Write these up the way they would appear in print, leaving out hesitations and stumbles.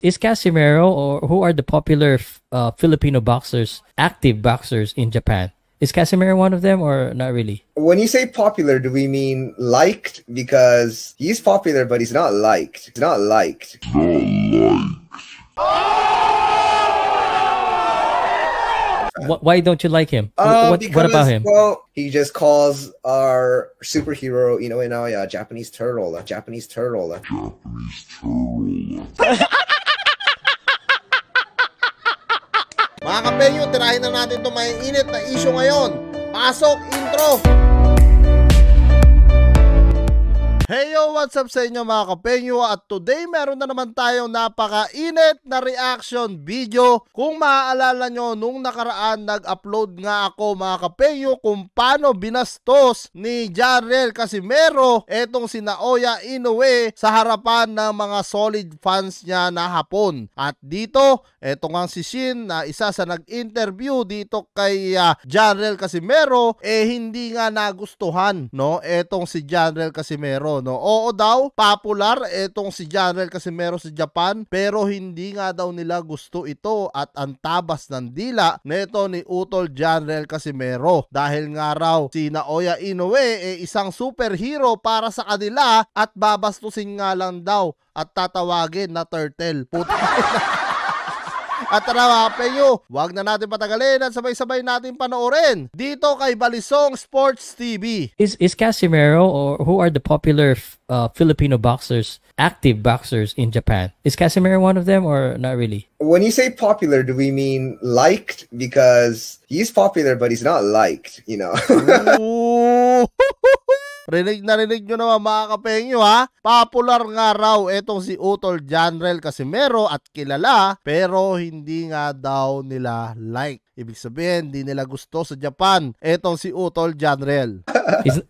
Is Casimero, or who are the popular Filipino boxers, active boxers in Japan? Is Casimero one of them or not really? When you say popular, do we mean liked? Because he's popular, but he's not liked. He's not liked. Why don't you like him? Because, what about him? Well, he just calls our superhero, Inoue Naoya, Japanese turtle. Japanese turtle. Mga kapenyo, tirahin na natin itong may init na issue ngayon. Pasok, intro! Hey yo, what's up sa inyo mga kapenyo? At today meron na naman tayong napaka-init na reaction video. Kung maaalala nyo, nung nakaraan nag-upload nga ako mga kapenyo kung paano binastos ni Janriel Casimero etong si Naoya Inoue sa harapan ng mga solid fans niya na Hapon. At dito, eto nga si Shin na isa sa nag-interview dito kay Janriel Casimero, hindi nga nagustuhan, no, etong si Janriel Casimero. No? Oo daw, popular etong si Janriel Casimero sa Japan, pero hindi nga daw nila gusto ito at ang tabas ng dila neto ni Utol Janriel Casimero dahil nga raw si Naoya Inoue isang superhero para sa kanila at babastusin nga lang daw at tatawagin na turtle. At tara mga kapenyo, huwag na natin patagalin at sabay-sabay natin panoorin dito kay Balisong Sports TV. Is Casimero, or who are the popular Filipino boxers, active boxers in Japan? Is Casimero one of them or not really? When you say popular, do we mean liked? Because he's popular, but he's not liked, Rinig nyo naman mga kapenyo ha. Popular nga raw etong si Utol Janriel Casimero at kilala, pero hindi nga daw nila like. Ibig sabihin, hindi nila gusto sa Japan etong si Utol Janriel.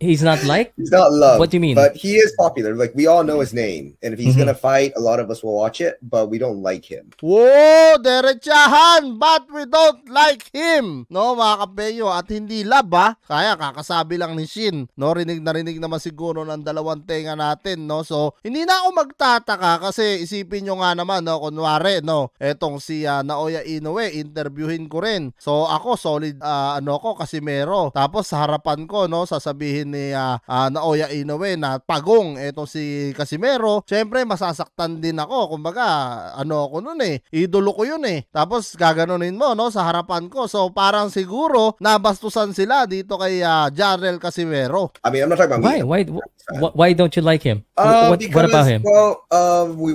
He's not liked? He's not loved. What do you mean? But he is popular. Like, we all know his name. And if he's gonna fight, a lot of us will watch it, but we don't like him. Whoa! Derechahan! But we don't like him! No, mga kapenyo. At hindi love ha. Kaya kakasabi lang ni Shin. No, rinig na rinig naman siguro ng dalawang tenga natin. No? So, hindi na ako magtataka kasi isipin nyo nga naman, no, kunwari, no, etong si Naoya Inoue, interviewin ko rin. So ako solid Casimero. Tapos sa harapan ko, no, sasabihin ni Naoya Inoue na pagong etong si Casimero. Syempre masasaktan din ako. Kumbaga, ako noon idolo ko yun Tapos gaganunin mo, no, sa harapan ko. So parang siguro nabastusan sila dito kay Janriel Casimero. I mean, I'm not talking about Why don't you like him? What about him? Well, we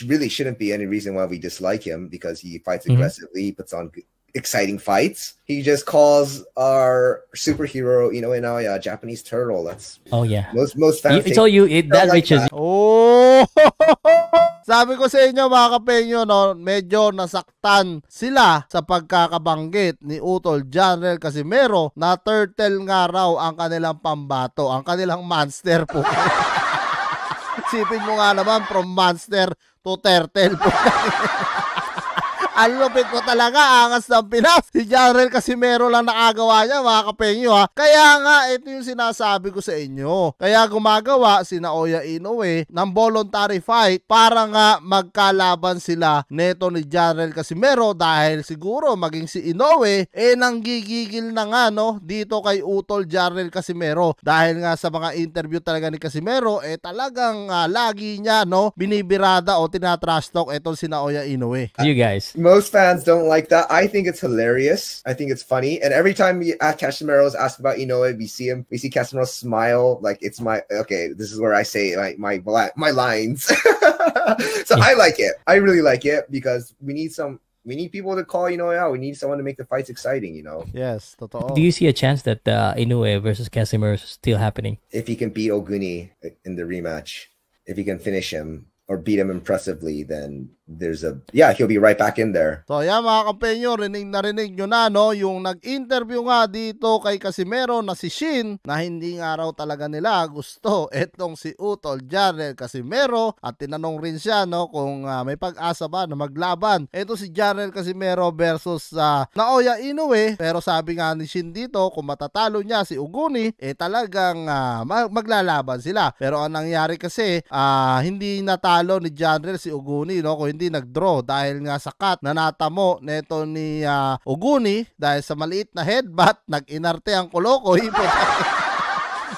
really shouldn't be any reason why we dislike him because he fights aggressively. He puts on exciting fights. He just calls our superhero, Inoue Naoya, Japanese turtle. That's most fans. It's all you. That like reaches. That. Oh, sabi ko sa inyo mga kapenyo, no, medyo nasaktan sila sa pagkakabanggit ni Utol Janriel Casimero na turtle nga raw ang kanilang pambato, ang kanilang monster po. Sipin mo nga naman from monster to turtle po. Ang lupit ko talaga, angas ng Pinas. Si Janriel Casimero lang nakagawa niya mga kapenyo ha. Kaya nga, ito yung sinasabi ko sa inyo. Kaya gumagawa si Naoya Inoue ng voluntary fight para nga magkalaban sila neto ni Janriel Casimero dahil siguro maging si Inoue nanggigigil na nga, no, dito kay Utol Janriel Casimero dahil nga sa mga interview talaga ni Casimero talagang lagi niya, no, binibirada o tinatrash talk etong si Naoya Inoue. You guys. Most fans don't like that. I think it's hilarious. I think it's funny. And every time Casimiro is asked about Inoue, we see Casimiro smile like it's this is where I say my lines. So I like it. I really like it because we need people to call Inoue out. We need someone to make the fights exciting, Yes, totoo. Do you see a chance that Inoue versus Casimero is still happening? If he can beat Oguni in the rematch, if he can finish him or beat him impressively, then he'll be right back in there. So yan mga kapenyo, rinig nyo na, no, yung nag-interview nga dito kay Casimero na si Shin na hindi nga raw talaga nila gusto etong si Utol Janriel Casimero at tinanong rin siya, no, kung may pag-asa ba na maglaban eto si Janriel Casimero versus Naoya Inoue, pero sabi nga ni Shin dito kung matatalo niya si Oguni talagang maglalaban sila, pero ang nangyari kasi hindi natalo matalo ni Janrel si Uguni, no, kung hindi nag-draw dahil nga sa cut na natamo neto ni Uguni dahil sa maliit na headbutt, nag-inarte ang Kolokoy.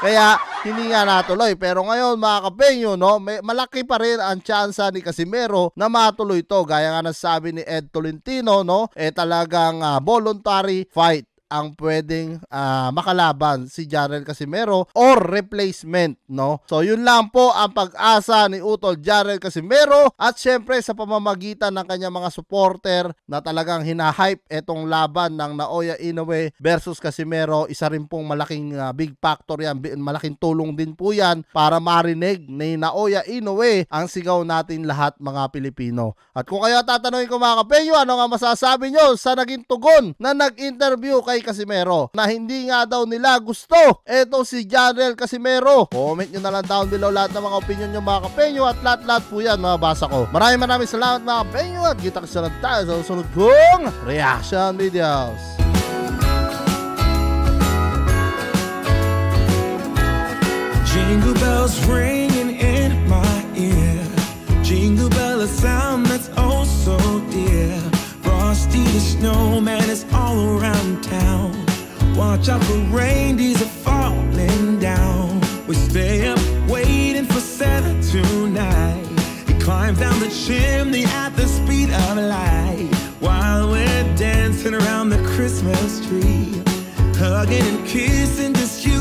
Kaya hindi nga natuloy. Pero ngayon mga kapenyo, no, malaki pa rin ang tsansa ni Casimero na matuloy to. Gaya nga nasabi ni Ed Tolentino, no, talagang voluntary fight ang pwedeng makalaban si Jarrell Casimero or replacement, no? So yun lang po ang pag-asa ni Utol Jarrell Casimero at syempre sa pamamagitan ng kanyang mga supporter na talagang hinahype etong laban ng Naoya Inoue versus Casimero. Isa rin pong malaking big factor yan, malaking tulong din po yan para marinig ni Naoya Inoue ang sigaw natin lahat mga Pilipino. At kung kayo tatanungin ko mga kapenyo, ano nga masasabi nyo sa naging tugon na nag-interview kay Casimero na hindi nga daw nila gusto eto si Jarrell Casimero? Comment nyo na lang down below lahat ng mga opinion nyo mga kapenyo at lahat po yan mabasa ko. Maraming salamat mga kapenyo at kita kasunod tayo sa susunod kong reaction videos. Jingle bells ringing in my ear, jingle bell, a sound that's oh so dear. Frosty the snowman is all around town. Watch out for reindeers are falling down. We stay up waiting for Santa tonight. He climbs down the chimney at the speed of light, while we're dancing around the Christmas tree, hugging and kissing just you